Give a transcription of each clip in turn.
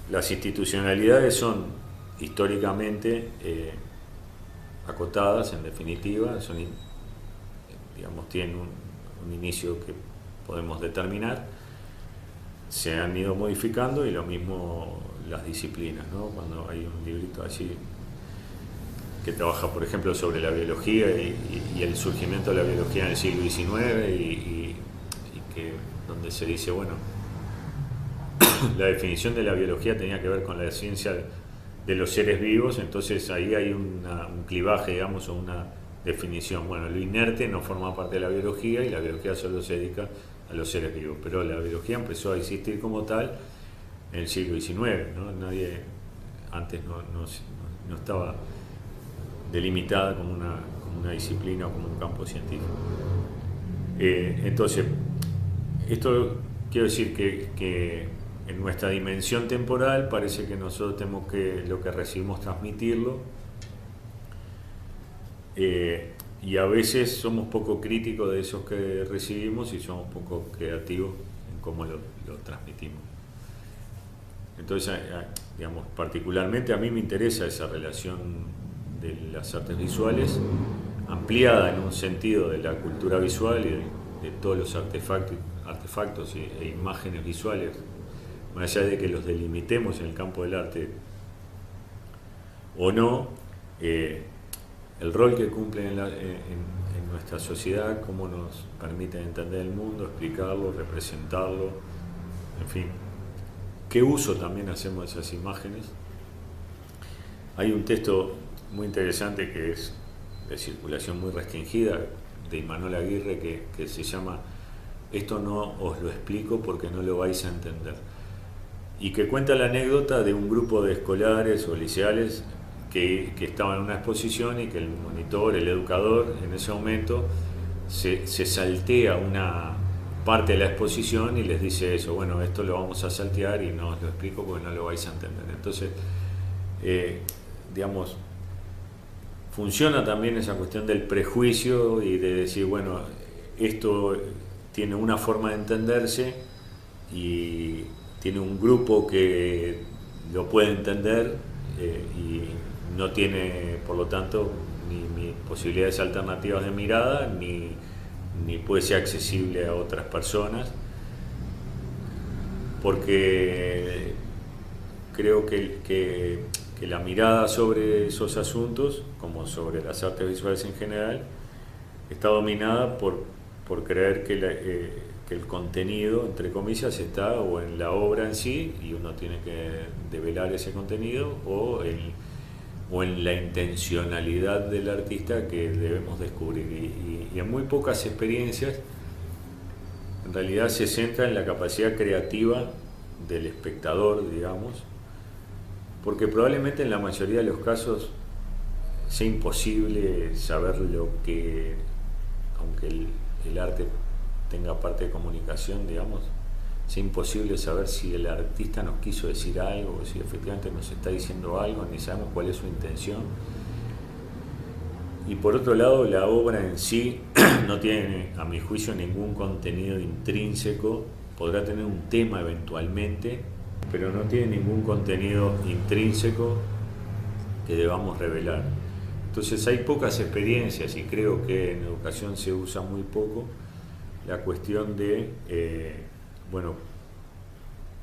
las institucionalidades son históricamente acotadas, en definitiva, son, digamos, tienen un inicio que podemos determinar, se han ido modificando y lo mismo las disciplinas, ¿no? Cuando hay un librito así que trabaja, por ejemplo, sobre la biología y el surgimiento de la biología en el siglo XIX y que donde se dice, bueno, la definición de la biología tenía que ver con la ciencia de los seres vivos, entonces ahí hay un clivaje, digamos, o una definición. Bueno, lo inerte no forma parte de la biología y la biología solo se dedica a los seres vivos, pero la biología empezó a existir como tal en el siglo XIX, ¿no? Nadie antes no estaba delimitada como una disciplina o como un campo científico. Entonces, esto quiero decir que en nuestra dimensión temporal parece que nosotros tenemos que lo que recibimos transmitirlo, y a veces somos poco críticos de esos que recibimos y somos poco creativos en cómo lo transmitimos. Entonces, digamos, particularmente a mí me interesa esa relación de las artes visuales ampliada en un sentido de la cultura visual y de todos los artefactos e imágenes visuales, más allá de que los delimitemos en el campo del arte o no, el rol que cumplen en nuestra sociedad, cómo nos permiten entender el mundo, explicarlo, representarlo, en fin, qué uso también hacemos de esas imágenes. Hay un texto muy interesante que es de circulación muy restringida de Imanol Aguirre que se llama "Esto no os lo explico porque no lo vais a entender", y que cuenta la anécdota de un grupo de escolares o liceales que estaban en una exposición y que el monitor, el educador, en ese momento se saltea una parte de la exposición y les dice eso: bueno, esto lo vamos a saltear y no os lo explico porque no lo vais a entender. Entonces, digamos, funciona también esa cuestión del prejuicio y de decir, bueno, esto tiene una forma de entenderse y tiene un grupo que lo puede entender, y no tiene, por lo tanto, ni posibilidades alternativas de mirada, ni puede ser accesible a otras personas, porque creo que la mirada sobre esos asuntos, como sobre las artes visuales en general, está dominada por creer que el contenido, entre comillas, está o en la obra en sí, y uno tiene que develar ese contenido, o en la intencionalidad del artista que debemos descubrir. Y en muy pocas experiencias, en realidad, se centra en la capacidad creativa del espectador, digamos, porque probablemente en la mayoría de los casos sea imposible saber lo que, aunque el arte tenga parte de comunicación, digamos, sea imposible saber si el artista nos quiso decir algo, si efectivamente nos está diciendo algo, ni sabemos cuál es su intención. Y por otro lado, la obra en sí no tiene, a mi juicio, ningún contenido intrínseco. Podrá tener un tema eventualmente, pero no tiene ningún contenido intrínseco que debamos revelar. Entonces hay pocas experiencias, y creo que en educación se usa muy poco la cuestión de, bueno,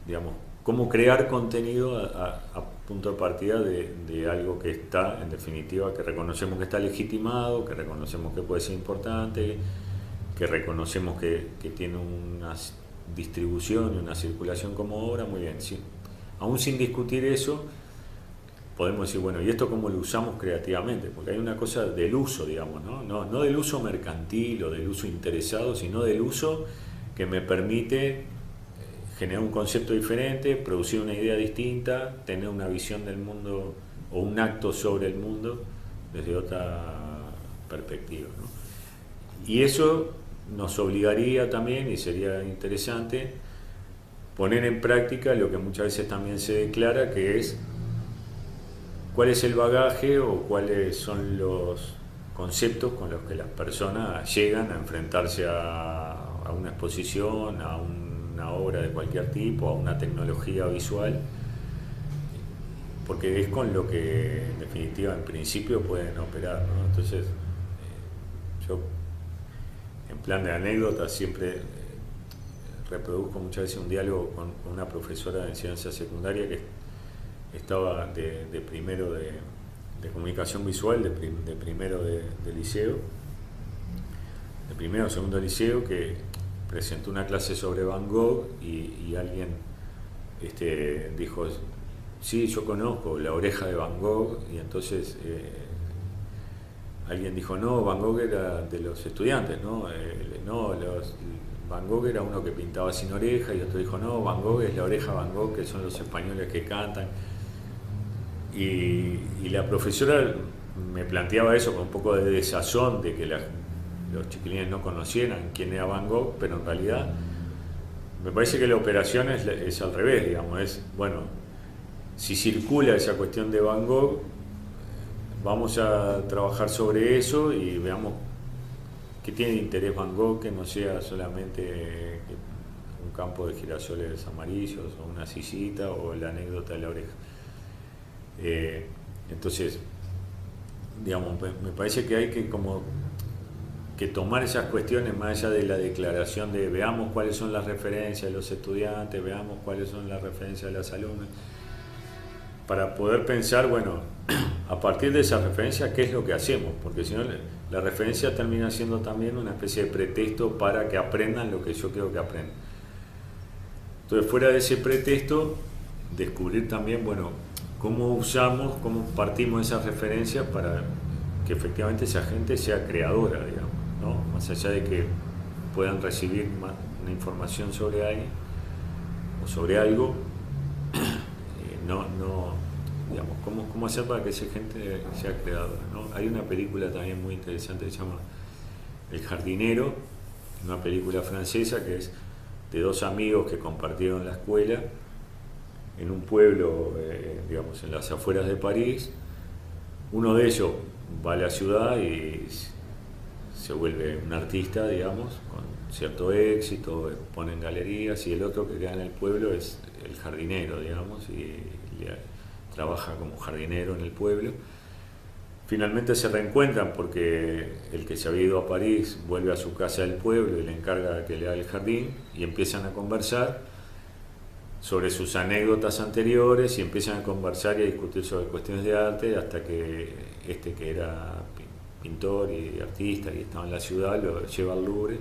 digamos, cómo crear contenido a punto de partida de algo que está, en definitiva, que reconocemos que está legitimado, que reconocemos que puede ser importante, que reconocemos que tiene una distribución y una circulación como obra. Muy bien, sí. Aún sin discutir eso, podemos decir, bueno, ¿y esto cómo lo usamos creativamente? Porque hay una cosa del uso, digamos, ¿no? No del uso mercantil o del uso interesado, sino del uso que me permite generar un concepto diferente, producir una idea distinta, tener una visión del mundo o un acto sobre el mundo desde otra perspectiva, ¿no? Y eso nos obligaría también, y sería interesante, poner en práctica lo que muchas veces también se declara, que es cuál es el bagaje o cuáles son los conceptos con los que las personas llegan a enfrentarse a una exposición, a una obra de cualquier tipo, a una tecnología visual, porque es con lo que en definitiva en principio pueden operar, ¿no? Entonces yo en plan de anécdota siempre reproduzco muchas veces un diálogo con una profesora de enseñanza secundaria que estaba de primero de comunicación visual, de primero de liceo, de primero o segundo liceo, que presentó una clase sobre Van Gogh y alguien dijo, sí, yo conozco La oreja de Van Gogh, y entonces alguien dijo, no, Van Gogh era de los estudiantes, ¿no? Van Gogh era uno que pintaba sin oreja, y otro dijo, no, Van Gogh es La oreja Van Gogh, que son los españoles que cantan. Y la profesora me planteaba eso con un poco de desazón de que los chiquilines no conocieran quién era Van Gogh, pero en realidad me parece que la operación es al revés, digamos, es, bueno, si circula esa cuestión de Van Gogh, vamos a trabajar sobre eso y veamos qué tiene de interés Van Gogh, que no sea solamente un campo de girasoles amarillos o una sillita o la anécdota de la oreja. Entonces, digamos, me parece que hay que tomar esas cuestiones más allá de la declaración de veamos cuáles son las referencias de los estudiantes, veamos cuáles son las referencias de las alumnas, para poder pensar, bueno, a partir de esa referencia, ¿qué es lo que hacemos? Porque si no, la referencia termina siendo también una especie de pretexto para que aprendan lo que yo quiero que aprendan. Entonces, fuera de ese pretexto, descubrir también, bueno, cómo usamos, cómo partimos de esas referencias para que efectivamente esa gente sea creadora, digamos, ¿no? Más allá de que puedan recibir una información sobre alguien o sobre algo, digamos, ¿cómo hacer para que esa gente sea creadora, ¿no? Hay una película también muy interesante que se llama El jardinero, una película francesa que es de dos amigos que compartieron la escuela en un pueblo, digamos, en las afueras de París. Uno de ellos va a la ciudad y se vuelve un artista, digamos, con cierto éxito, expone en galerías, y el otro que queda en el pueblo es el jardinero, digamos, y trabaja como jardinero en el pueblo. Finalmente se reencuentran porque el que se había ido a París vuelve a su casa del pueblo y le encarga que le haga el jardín, y empiezan a conversar sobre sus anécdotas anteriores y empiezan a conversar y a discutir sobre cuestiones de arte, hasta que que era pintor y artista y estaba en la ciudad lo lleva al Louvre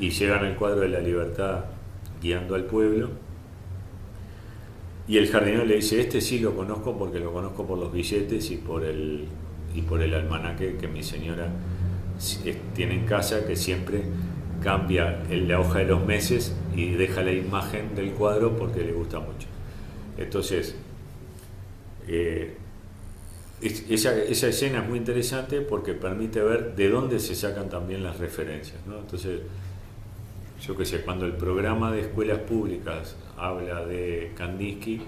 y llegan al cuadro de la Libertad guiando al pueblo, y el jardinero le dice, sí lo conozco porque lo conozco por los billetes y por el almanaque que mi señora tiene en casa, que siempre cambia la hoja de los meses y deja la imagen del cuadro porque le gusta mucho. Entonces, esa escena es muy interesante porque permite ver de dónde se sacan también las referencias, ¿no? Entonces, yo qué sé, cuando el programa de escuelas públicas habla de Kandinsky,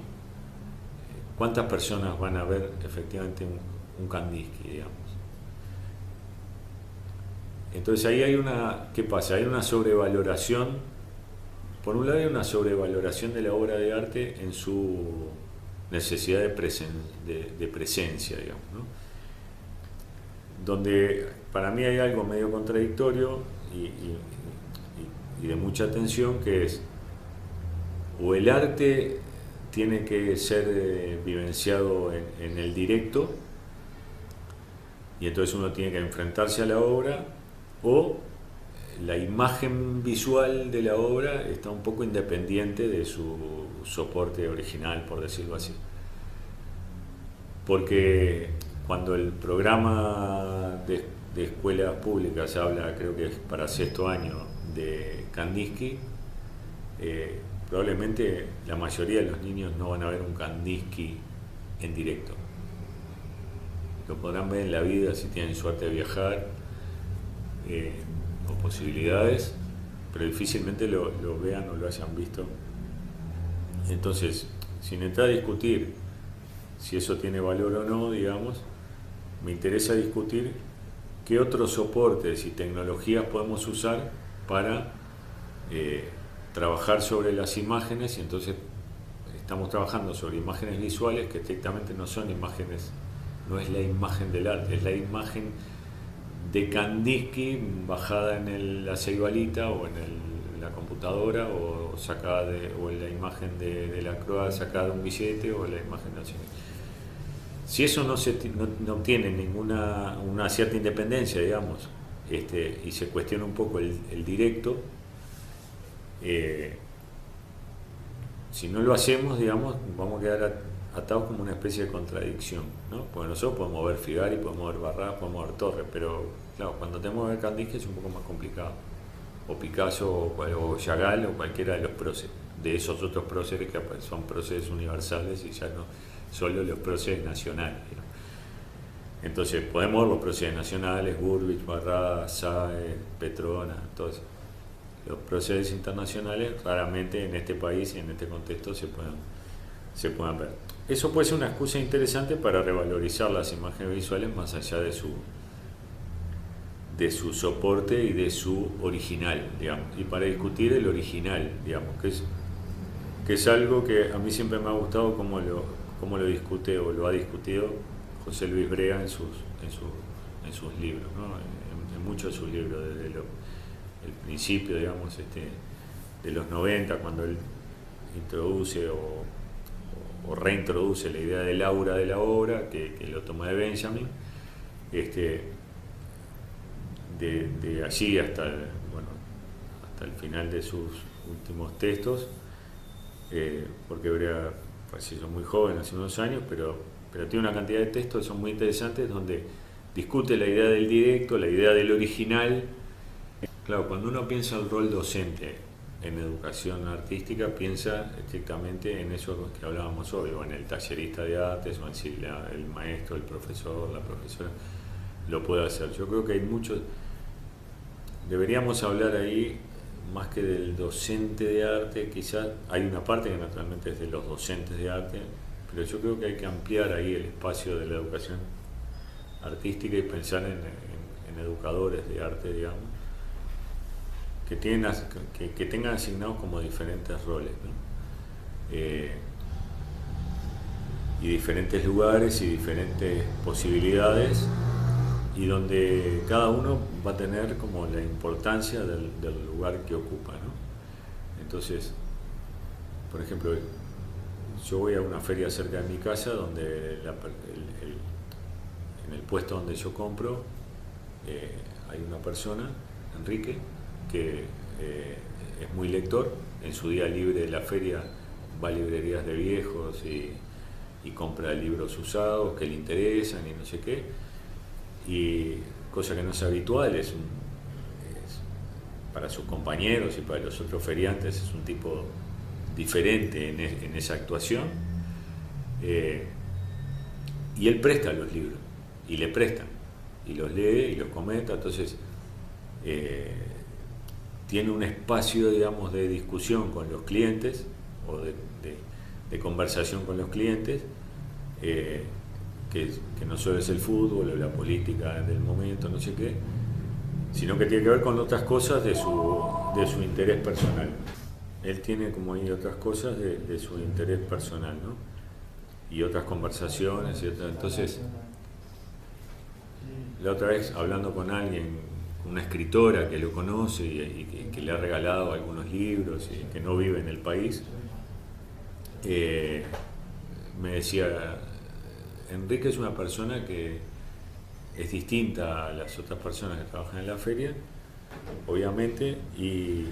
¿cuántas personas van a ver efectivamente un Kandinsky, digamos? Entonces ahí hay ¿qué pasa? Hay una sobrevaloración. Por un lado hay una sobrevaloración de la obra de arte en su necesidad de presencia, digamos, ¿no? Donde para mí hay algo medio contradictorio y de mucha tensión, que es, o el arte tiene que ser vivenciado en el directo, y entonces uno tiene que enfrentarse a la obra, o la imagen visual de la obra está un poco independiente de su soporte original, por decirlo así. Porque cuando el programa de escuelas públicas habla, creo que es para sexto año, de Kandinsky, probablemente la mayoría de los niños no van a ver un Kandinsky en directo. Lo podrán ver en la vida si tienen suerte de viajar, o posibilidades, pero difícilmente lo vean o lo hayan visto. Entonces, sin entrar a discutir si eso tiene valor o no, digamos, me interesa discutir qué otros soportes y tecnologías podemos usar para trabajar sobre las imágenes y entonces estamos trabajando sobre imágenes visuales que estrictamente no son imágenes, no es la imagen del arte, es la imagen de Kandinsky bajada en la ceibalita o en la computadora o sacada o en la imagen de la Croix sacada de un billete o la imagen de... Si eso no tiene una cierta independencia, digamos, y se cuestiona un poco el directo, si no lo hacemos, digamos, vamos a quedar atados como una especie de contradicción, ¿no? Porque nosotros podemos ver Figari, podemos ver Barras, podemos ver Torres, pero claro, cuando tenemos que ver Kandinsky es un poco más complicado, o Picasso o Chagall o cualquiera de los próceres, de esos otros próceres que son próceres universales y ya no solo los próceres nacionales, ¿no? Entonces podemos ver los próceres nacionales, Burbich, Barras, Sáez, Petrona, todo eso. Los próceres internacionales raramente en este país y en este contexto se puedan ver. Eso puede ser una excusa interesante para revalorizar las imágenes visuales más allá de su soporte y de su original, digamos, y para discutir el original, digamos, que es algo que a mí siempre me ha gustado cómo lo discute o lo ha discutido José Luis Brea en sus libros, ¿no? En muchos de sus libros, desde el principio, digamos, de los 90, cuando él introduce o reintroduce la idea del aura de la obra, que lo toma de Benjamin, de allí hasta el final de sus últimos textos, porque Brea falleció muy joven, hace unos años, pero tiene una cantidad de textos que son muy interesantes, donde discute la idea del directo, la idea del original. Claro, cuando uno piensa el rol docente en educación artística, piensa estrictamente en eso que hablábamos hoy, o en el tallerista de artes, o en si el maestro, el profesor, la profesora lo puede hacer. Yo creo que hay muchos, deberíamos hablar ahí más que del docente de arte, quizás hay una parte que naturalmente es de los docentes de arte, pero yo creo que hay que ampliar ahí el espacio de la educación artística y pensar en educadores de arte, digamos, que tengan asignados como diferentes roles, ¿no? Y diferentes lugares y diferentes posibilidades, y donde cada uno va a tener como la importancia del lugar que ocupa, ¿no? Entonces, por ejemplo, yo voy a una feria cerca de mi casa donde en el puesto donde yo compro hay una persona, Enrique, que es muy lector. En su día libre de la feria va a librerías de viejos y compra libros usados que le interesan y no sé qué, y cosa que no es habitual, para sus compañeros y para los otros feriantes es un tipo diferente en esa actuación, y él presta los libros y le prestan y los lee y los comenta. Entonces tiene un espacio, digamos, de discusión con los clientes o de conversación con los clientes, que no solo es el fútbol o la política del momento, no sé qué, sino que tiene que ver con otras cosas de su interés personal. Él tiene como ahí otras cosas de su interés personal, ¿no? Y otras conversaciones, entonces, la otra vez hablando con alguien, una escritora que lo conoce y que le ha regalado algunos libros y que no vive en el país, me decía, Enrique es una persona que es distinta a las otras personas que trabajan en la feria, obviamente, y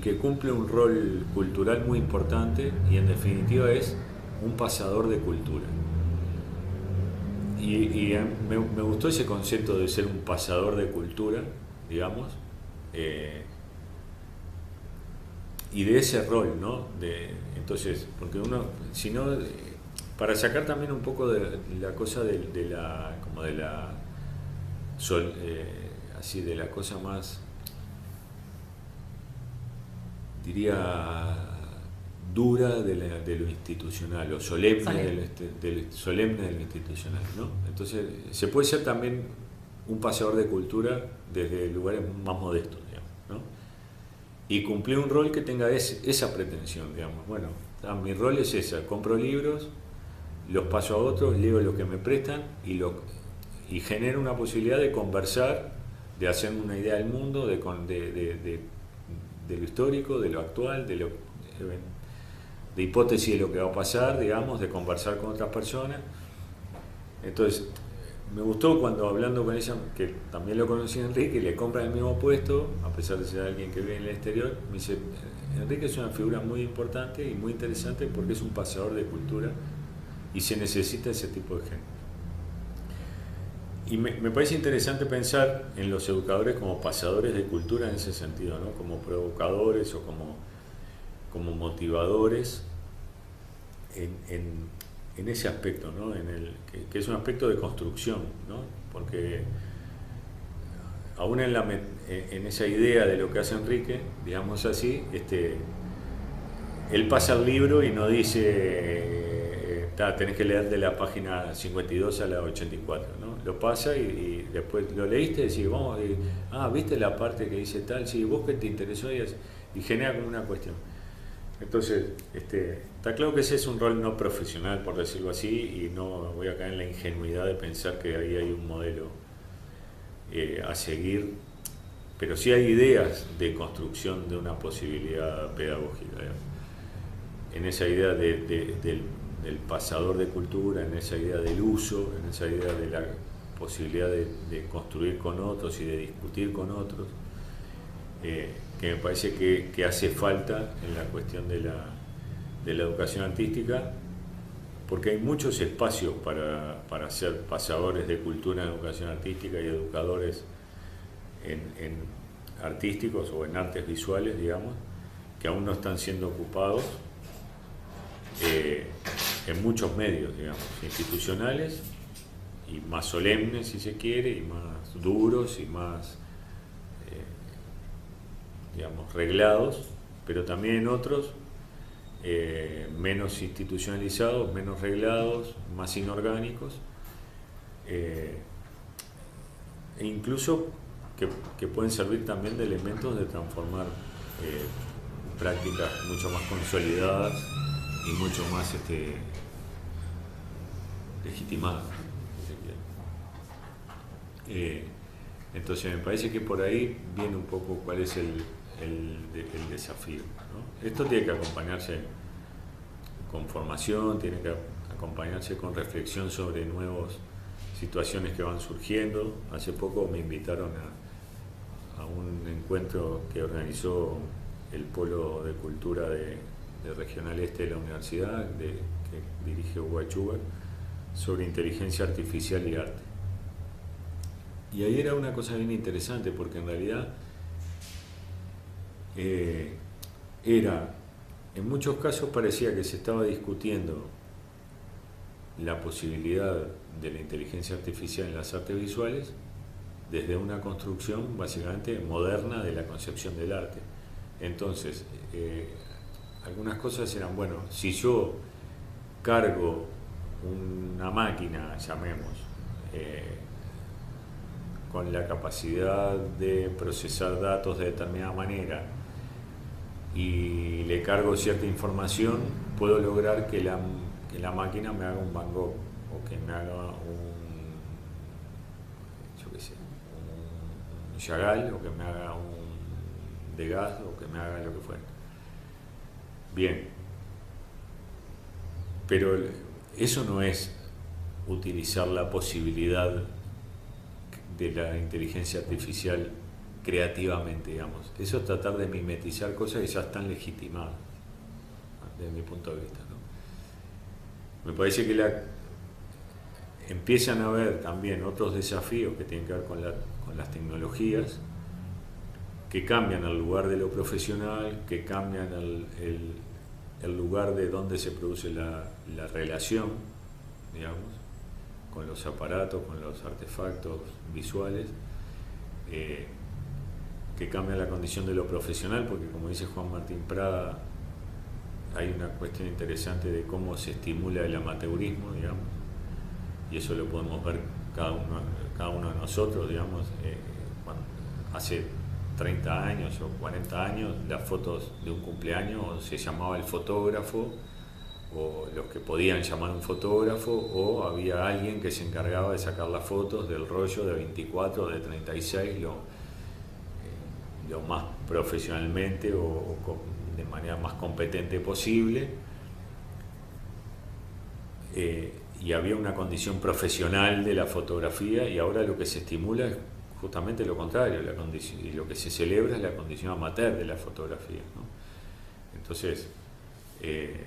que cumple un rol cultural muy importante, y en definitiva es un pasador de cultura. Y me gustó ese concepto de ser un pasador de cultura, digamos, y de ese rol, ¿no? Entonces, porque uno, si no, para sacar también un poco de la cosa así de la cosa más, diría, dura de lo institucional, o solemne solemne de lo institucional, ¿no? Entonces se puede ser también un paseador de cultura desde lugares más modestos, digamos, ¿no? Y cumplir un rol que tenga esa pretensión, digamos. Bueno, Mi rol es ese, compro libros, los paso a otros, leo lo que me prestan y genero una posibilidad de conversar, de hacerme una idea del mundo, de lo histórico, de lo actual, de hipótesis de lo que va a pasar, digamos, de conversar con otras personas. Entonces, me gustó cuando hablando con ella, que también lo conocí a Enrique, le compra el mismo puesto, a pesar de ser alguien que vive en el exterior, me dice, Enrique es una figura muy importante y muy interesante porque es un pasador de cultura y se necesita ese tipo de gente. Y me parece interesante pensar en los educadores como pasadores de cultura en ese sentido, ¿no? Como provocadores o como motivadores en ese aspecto, ¿no? Que es un aspecto de construcción, ¿no? Porque aún en esa idea de lo que hace Enrique, digamos así, él pasa el libro y no dice, tenés que leer de la página 52 a la 84, ¿no? Lo pasa y después lo leíste y decís, vamos, ¿viste la parte que dice tal? Sí, vos que te interesó y genera como una cuestión. Entonces, está claro que ese es un rol no profesional, por decirlo así, y no voy a caer en la ingenuidad de pensar que ahí hay un modelo a seguir, pero sí hay ideas de construcción de una posibilidad pedagógica, en esa idea del pasador de cultura, en esa idea del uso, en esa idea de la posibilidad de construir con otros y de discutir con otros. Que me parece que hace falta en la cuestión de la educación artística, porque hay muchos espacios para ser pasadores de cultura en educación artística y educadores en artísticos o en artes visuales, digamos, que aún no están siendo ocupados en muchos medios, digamos, institucionales y más solemnes, si se quiere, y más duros y más digamos, reglados, pero también en otros menos institucionalizados, menos reglados, más inorgánicos, e incluso que pueden servir también de elementos de transformar prácticas mucho más consolidadas y mucho más legitimadas. Entonces me parece que por ahí viene un poco cuál es el desafío, ¿no? Esto tiene que acompañarse con formación, tiene que acompañarse con reflexión sobre nuevas situaciones que van surgiendo. Hace poco me invitaron a un encuentro que organizó el Polo de Cultura de Regional Este de la Universidad, que dirige Hugo Schubert, sobre inteligencia artificial y arte. Y ahí era una cosa bien interesante, porque en realidad en muchos casos parecía que se estaba discutiendo la posibilidad de la inteligencia artificial en las artes visuales desde una construcción básicamente moderna de la concepción del arte. Entonces, algunas cosas eran, bueno, si yo cargo una máquina, llamemos, con la capacidad de procesar datos de determinada manera y le cargo cierta información, puedo lograr que la máquina me haga un Van Gogh o que me haga un Chagall o que me haga un Degas o que me haga lo que fuera. Bien, pero eso no es utilizar la posibilidad de la inteligencia artificial creativamente, digamos. Eso es tratar de mimetizar cosas que ya están legitimadas, desde mi punto de vista, ¿no? Me parece que empiezan a haber también otros desafíos que tienen que ver con las tecnologías, que cambian el lugar de lo profesional, que cambian el lugar de donde se produce la relación, digamos, con los aparatos, con los artefactos visuales, que cambia la condición de lo profesional, porque como dice Juan Martín Prada, hay una cuestión interesante de cómo se estimula el amateurismo, digamos, y eso lo podemos ver cada uno de nosotros, digamos, cuando hace 30 años o 40 años las fotos de un cumpleaños se llamaba el fotógrafo o los que podían llamar a un fotógrafo, o había alguien que se encargaba de sacar las fotos del rollo de 24 o de 36 lo más profesionalmente o de manera más competente posible. Y había una condición profesional de la fotografía, y ahora lo que se estimula es justamente lo contrario, y lo que se celebra es la condición amateur de la fotografía, ¿no? Entonces, e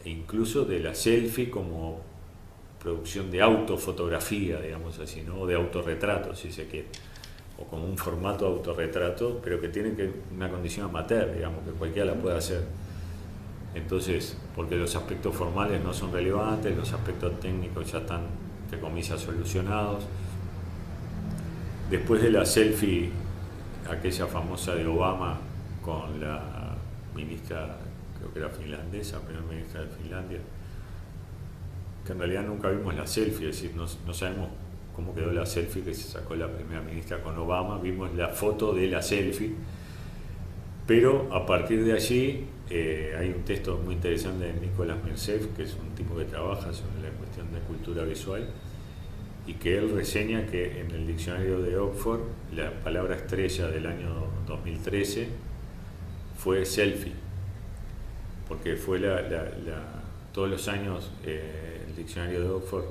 incluso de la selfie como producción de autofotografía, digamos así, ¿no? O de autorretrato, si se quiere, o como un formato de autorretrato, pero que tiene una condición amateur, digamos, que cualquiera la puede hacer. Entonces, porque los aspectos formales no son relevantes, los aspectos técnicos ya están, entre comillas, solucionados. Después de la selfie, aquella famosa de Obama con la ministra, creo que era finlandesa, primera ministra de Finlandia, que en realidad nunca vimos la selfie, es decir, no sabemos cómo quedó la selfie que se sacó la primera ministra con Obama, vimos la foto de la selfie, pero a partir de allí hay un texto muy interesante de Nicolás Mircea, que es un tipo que trabaja sobre la cuestión de cultura visual, y que él reseña que en el diccionario de Oxford la palabra estrella del año 2013 fue selfie, porque fue todos los años el diccionario de Oxford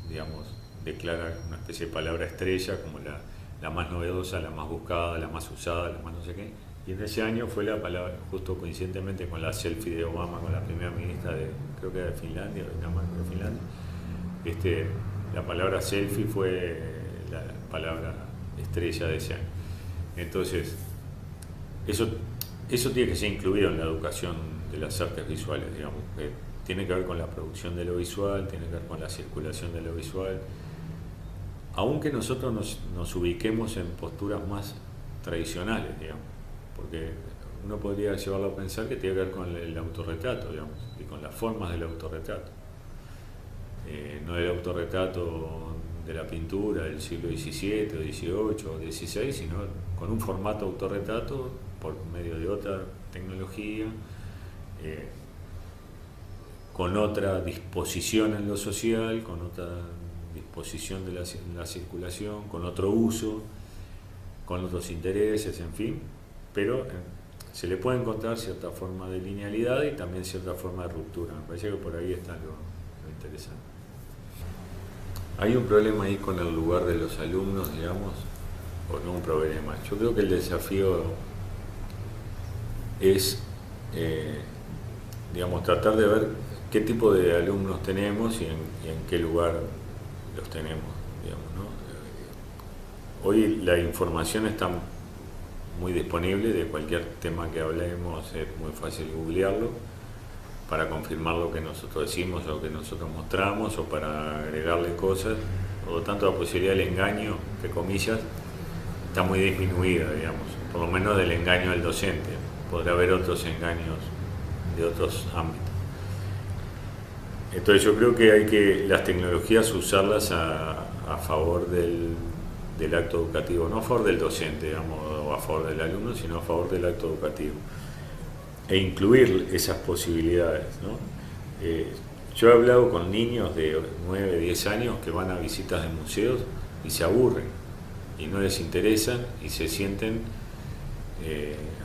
digamos, declara una especie de palabra estrella como la más novedosa, la más buscada, la más usada, la más no sé qué, y en ese año fue la palabra, justo coincidentemente con la selfie de Obama con la primera ministra de, creo que era de Finlandia, de Finlandia, la palabra selfie fue la palabra estrella de ese año. Entonces, eso tiene que ser incluido en la educación de las artes visuales, digamos, que tiene que ver con la producción de lo visual, tiene que ver con la circulación de lo visual, aunque nosotros nos ubiquemos en posturas más tradicionales, digamos, porque uno podría llevarlo a pensar que tiene que ver con el autorretrato, digamos, y con las formas del autorretrato. No el autorretrato de la pintura del siglo XVII, XVIII o XVI, sino con un formato autorretrato por medio de otra tecnología, con otra disposición en lo social, con otra disposición de la circulación, con otro uso, con otros intereses, en fin, pero se le puede encontrar cierta forma de linealidad y también cierta forma de ruptura. Me parece que por ahí está lo interesante. Hay un problema ahí con el lugar de los alumnos, digamos, o no un problema. Yo creo que el desafío es, digamos, tratar de ver qué tipo de alumnos tenemos y en qué lugar los tenemos, digamos, ¿no? Hoy la información está muy disponible, de cualquier tema que hablemos es muy fácil googlearlo para confirmar lo que nosotros decimos o lo que nosotros mostramos o para agregarle cosas. Por lo tanto, la posibilidad del engaño, entre comillas, está muy disminuida, digamos, por lo menos del engaño del docente. Podrá haber otros engaños de otros ámbitos. Entonces yo creo que hay que las tecnologías usarlas a favor del acto educativo, no a favor del docente, digamos, o a favor del alumno, sino a favor del acto educativo, e incluir esas posibilidades, ¿no? Yo he hablado con niños de 9, 10 años que van a visitas de museos y se aburren y no les interesan y se sienten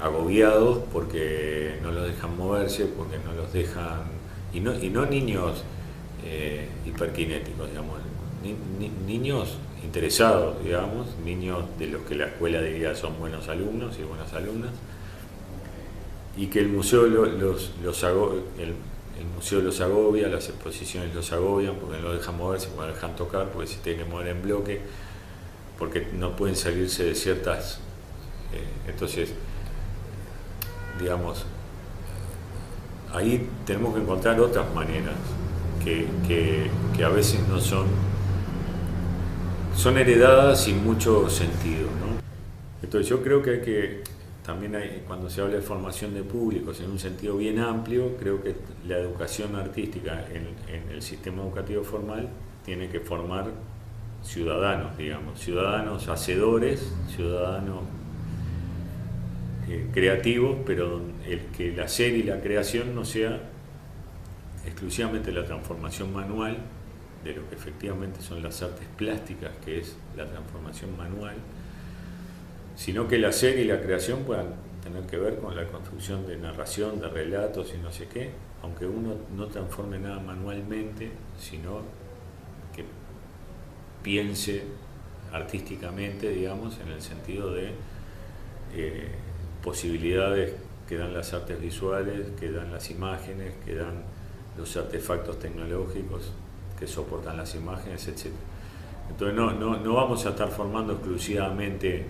agobiados porque no los dejan moverse, porque no los dejan, y no niños hiperkinéticos, digamos, niños interesados, digamos, niños de los que la escuela diría son buenos alumnos y buenas alumnas, y que el museo los agobia, las exposiciones los agobian porque no los dejan moverse, porque no los dejan tocar, porque se tienen que mover en bloque, porque no pueden salirse de ciertas... entonces, digamos, ahí tenemos que encontrar otras maneras que a veces no son heredadas sin mucho sentido, ¿no? Entonces yo creo que hay que, también cuando se habla de formación de públicos en un sentido bien amplio, creo que la educación artística en el sistema educativo formal tiene que formar ciudadanos, digamos, ciudadanos hacedores, ciudadanos creativos, pero el que el hacer y la creación no sea exclusivamente la transformación manual de lo que efectivamente son las artes plásticas, que es la transformación manual, sino que el hacer y la creación puedan tener que ver con la construcción de narración, de relatos y no sé qué, aunque uno no transforme nada manualmente, sino que piense artísticamente, digamos, en el sentido de posibilidades que dan las artes visuales, que dan las imágenes, que dan los artefactos tecnológicos que soportan las imágenes, etc. Entonces no vamos a estar formando exclusivamente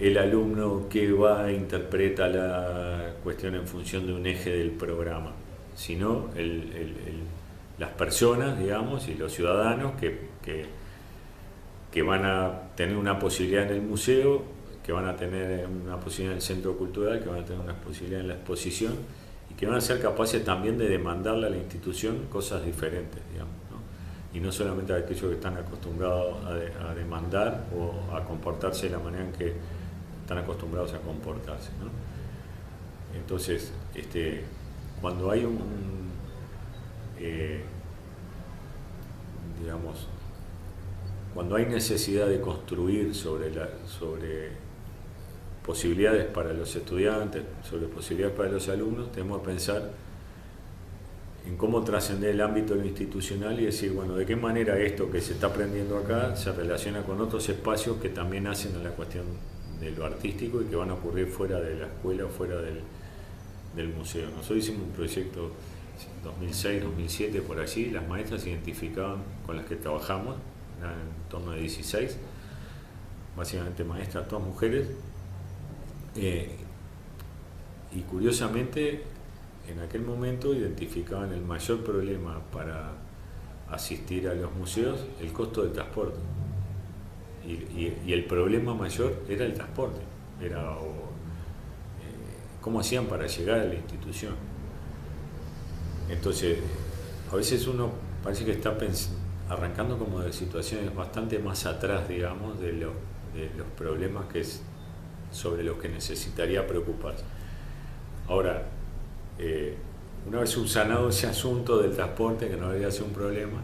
el alumno que va e interpreta la cuestión en función de un eje del programa, sino las personas, digamos, y los ciudadanos que van a tener una posibilidad en el museo, que van a tener una posibilidad en el centro cultural, que van a tener una posibilidad en la exposición y que van a ser capaces también de demandarle a la institución cosas diferentes, digamos, ¿no? Y no solamente a aquellos que están acostumbrados a demandar o a comportarse de la manera en que están acostumbrados a comportarse, ¿no? Entonces, cuando hay digamos, cuando hay necesidad de construir sobre posibilidades para los estudiantes, sobre posibilidades para los alumnos, tenemos que pensar en cómo trascender el ámbito institucional y decir, bueno, de qué manera esto que se está aprendiendo acá se relaciona con otros espacios que también hacen a la cuestión de lo artístico y que van a ocurrir fuera de la escuela o fuera del museo. Nosotros hicimos un proyecto en 2006, 2007, por allí, las maestras identificaban con las que trabajamos, eran en torno de 16, básicamente maestras, todas mujeres, y curiosamente en aquel momento identificaban el mayor problema para asistir a los museos, el costo del transporte. Y el problema mayor era el transporte, cómo hacían para llegar a la institución. Entonces, a veces uno parece que está arrancando como de situaciones bastante más atrás, digamos, de los problemas sobre los que necesitaría preocuparse. Ahora, una vez subsanado ese asunto del transporte, que no debería ser un problema,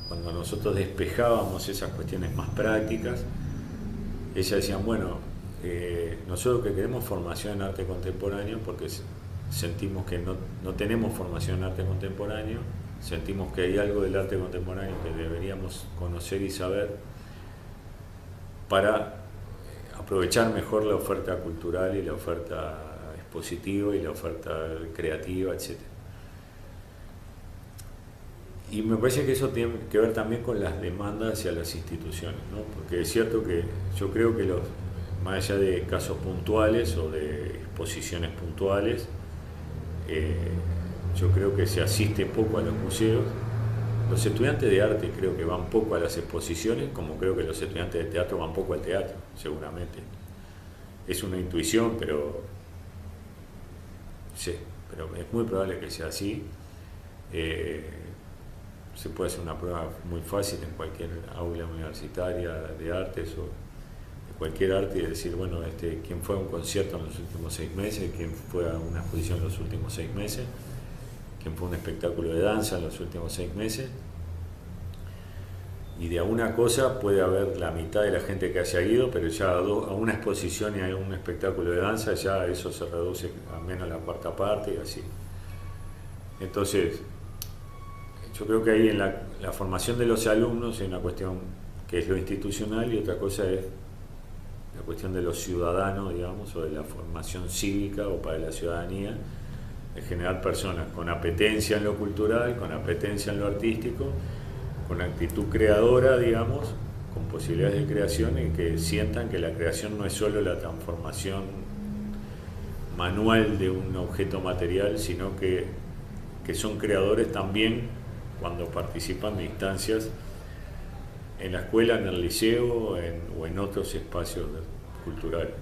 cuando nosotros despejábamos esas cuestiones más prácticas, ellas decían, bueno, nosotros que queremos formación en arte contemporáneo, porque sentimos que no tenemos formación en arte contemporáneo, sentimos que hay algo del arte contemporáneo que deberíamos conocer y saber para aprovechar mejor la oferta cultural y la oferta expositiva y la oferta creativa, etc. Y me parece que eso tiene que ver también con las demandas hacia las instituciones, ¿no? Porque es cierto que yo creo que más allá de casos puntuales o de exposiciones puntuales, yo creo que se asiste poco a los museos. Los estudiantes de arte creo que van poco a las exposiciones, como creo que los estudiantes de teatro van poco al teatro, seguramente. Es una intuición, pero sí, pero es muy probable que sea así. Se puede hacer una prueba muy fácil en cualquier aula universitaria de artes o de cualquier arte y decir, bueno, quién fue a un concierto en los últimos 6 meses, quién fue a una exposición en los últimos 6 meses, quién fue a un espectáculo de danza en los últimos 6 meses. Y de alguna cosa puede haber la mitad de la gente que haya ido, pero ya a una exposición y a un espectáculo de danza ya eso se reduce a menos la cuarta parte y así. Entonces, yo creo que ahí en la formación de los alumnos hay una cuestión que es lo institucional y otra cosa es la cuestión de los ciudadanos, digamos, o de la formación cívica o para la ciudadanía, de generar personas con apetencia en lo cultural, con apetencia en lo artístico, con actitud creadora, digamos, con posibilidades de creación y que sientan que la creación no es solo la transformación manual de un objeto material, sino que son creadores también cuando participan de instancias en la escuela, en el liceo o en otros espacios culturales.